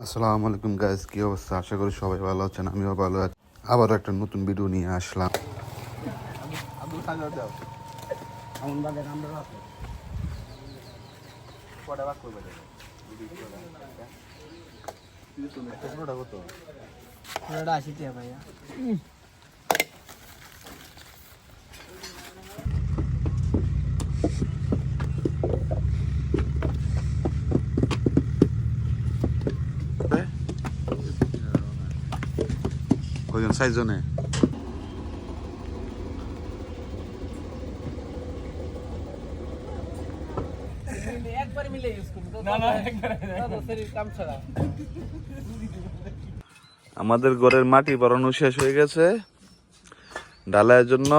আসসালামু আলাইকুম গাইস, কি অবস্থা? আশা করি সবাই ভালো আছেন, আমিও ভালো আছি। আবারও একটা নতুন ভিডিও নিয়ে আসলাম। ভাইয়া কয়জন? 6 জনে। একবার মিলে ইউজ করুন। না একবার কাম ছাড়া। আমাদের ঘরের মাটি ভরানো শেষ হয়ে গেছে। ঢালাইয়ের জন্য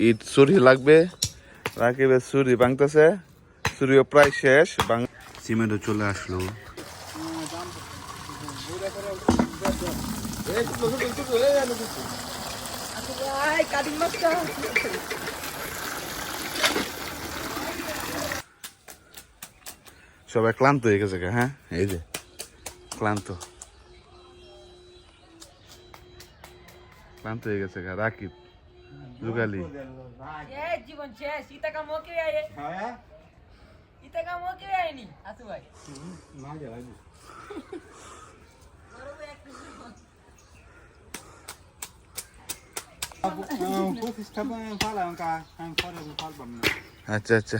ইট ছুরি লাগবে। রাকিবের ছুরি ভাঙতেছে, ছুরিও প্রায় শেষ। সিমেন্টও চলে আসলো। কাটিং মাছটা সবাই ক্লান্ত হয়ে গেছে। হ্যাঁ, এই যে ক্লান্ত ক্লান্ত হয়ে গেছে রাকিব, যুগালি। জীবন শেষ। ইতা কাম ওকে আয়ে ইতা কাম ওকে আইনি আসু ভাই না যাই আচ্ছা আচ্ছা।